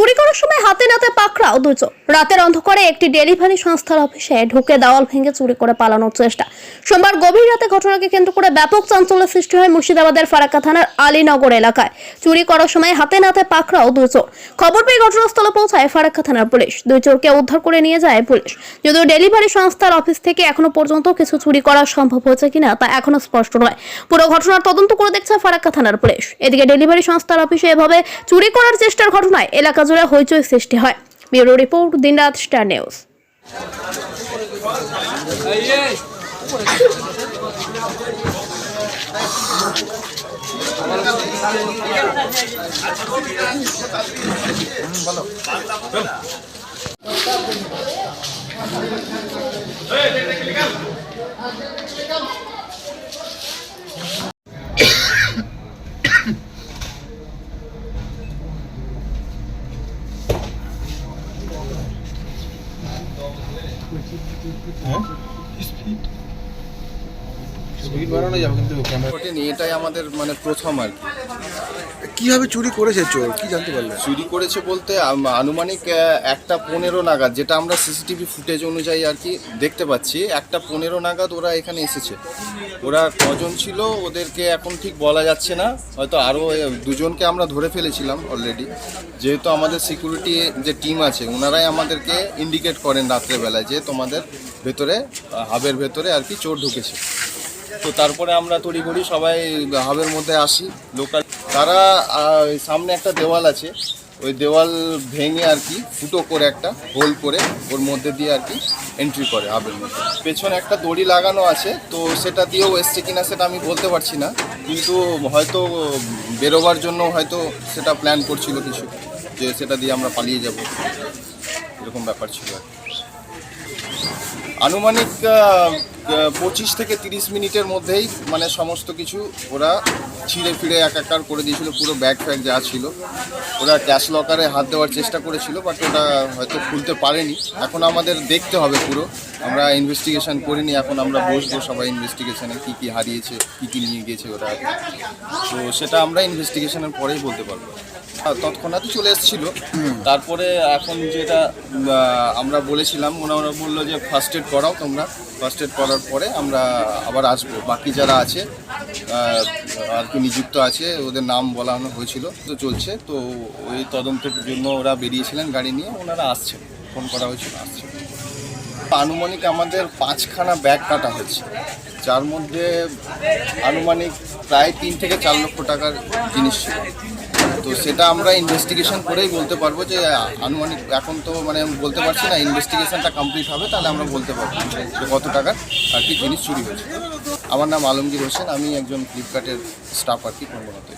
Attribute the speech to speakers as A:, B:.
A: চুরি করার সময় হাতে নাতে পাকড়াও দুজন। রাতের অন্ধকারে একটি ডেলিভারি সংস্থার অফিসে ঢুকে দেওয়াল ভেঙে চুরি করে পালানোর চেষ্টা। সোমবার গভীর রাতে ঘটনাকে কেন্দ্র করে ব্যাপক চাঞ্চল্যের সৃষ্টি হয় মুর্শিদাবাদের ফারাক্কা থানার আলীনগর এলাকায়। চুরি করার সময় হাতে নাতে পাকড়াও দুজন। খবর পেয়ে ঘটনাস্থলে পৌঁছায় ফারাক্কা থানার পুলিশ। দুই চোরকে উদ্ধার করে নিয়ে যায় পুলিশ। যদিও ডেলিভারি সংস্থার অফিস থেকে এখনো পর্যন্ত কিছু চুরি করা সম্ভব হয়েছে কিনা তা এখনো স্পষ্ট নয়। পুরো ঘটনার তদন্ত করে দেখছে ফারাক্কা থানার পুলিশ। এদিকে ডেলিভারি সংস্থার অফিসে এভাবে চুরি করার চেষ্টার ঘটনায় এলাকা জুড়ে হইচই সৃষ্টি হয়। ব্যুরো রিপোর্ট, দিনরাত স্টার নিউজ।
B: স্পিড বাড়ানো যাবে কিন্তু ক্যামেরা
C: ওঠেনি, এটাই আমাদের মানে প্রথম আর কি।
B: কিভাবে চুরি করেছে চোর কি জানতে পারলেন?
C: চুরি করেছে বলতে আনুমানিক 1:15 নাগাদ, যেটা আমরা সিসিটিভি ফুটেজ অনুযায়ী আর কি দেখতে পাচ্ছি, 1:15 নাগাদ ওরা এখানে এসেছে। ওরা কজন ছিল ওদেরকে এখন ঠিক বলা যাচ্ছে না, হয়তো আরও দুজনকে আমরা ধরে ফেলেছিলাম অলরেডি। যেহেতু আমাদের সিকিউরিটি যে টিম আছে ওনারাই আমাদেরকে ইন্ডিকেট করেন রাত্রেবেলায় যে তোমাদের ভেতরে হাবের ভেতরে আর কি চোর ঢুকেছে। তো তারপরে আমরা তড়িঘড়ি সবাই হাবের মধ্যে আসি। লোকাল তারা সামনে একটা দেওয়াল আছে, ওই দেওয়াল ভেঙে আর কি ফুটো করে একটা হোল করে ওর মধ্যে দিয়ে আর কি এন্ট্রি করে হাবের মধ্যে। পেছনে একটা দড়ি লাগানো আছে, তো সেটা দিয়েও এসছে কিনা সেটা আমি বলতে পারছি না, কিন্তু হয়তো বেরোবার জন্য হয়তো সেটা প্ল্যান করছিল কিছু, যে সেটা দিয়ে আমরা পালিয়ে যাব, এরকম ব্যাপার ছিল আর কি। আনুমানিক 25 থেকে 30 মিনিটের মধ্যেই মানে সমস্ত কিছু ওরা ছিঁড়ে ফিরে একাকার করে দিয়েছিল। পুরো ব্যাগ ফ্যাগ যা ছিল ওরা ক্যাশ লকারে হাত দেওয়ার চেষ্টা করেছিল, বাট ওটা হয়তো খুলতে পারেনি। এখন আমাদের দেখতে হবে পুরো, আমরা ইনভেস্টিগেশন করিনি, এখন আমরা বসবো সবাই ইনভেস্টিগেশনে কী কী হারিয়েছে কী কী নিয়ে গিয়েছে ওরা, তো সেটা আমরা ইনভেস্টিগেশনের পরেই বলতে পারবো। তৎক্ষণাৎই চলে এসেছিলো। তারপরে এখন যেটা আমরা বলেছিলাম, ওনারা বললো যে ফার্স্ট এড করাও তোমরা, ফার্স্ট এড করার পরে আমরা আবার আসবো। বাকি যারা আছে আর কি নিযুক্ত আছে ওদের নাম বলানো হয়েছিল, তো চলছে। তো ওই তদন্তের জন্য ওরা বেরিয়েছিলেন গাড়ি নিয়ে, ওনারা আসছেন, ফোন করা হয়েছিল, আসছেন। আনুমানিক আমাদের 5খানা ব্যাগ কাটা হয়েছে, যার মধ্যে আনুমানিক প্রায় 3 থেকে 4 লক্ষ টাকার জিনিস ছিল। তো সেটা আমরা ইনভেস্টিগেশন করেই বলতে পারবো যে আনুমানিক, এখন তো মানে বলতে পারছি না, ইনভেস্টিগেশনটা কমপ্লিট হবে তাহলে আমরা বলতে পারবো যে কত টাকার আর কি জিনিস চুরি হয়েছে। আমার নাম আলমগীর হোসেন, আমি একজন ফ্লিপকার্টের স্টাফ আর কি কর্মরত।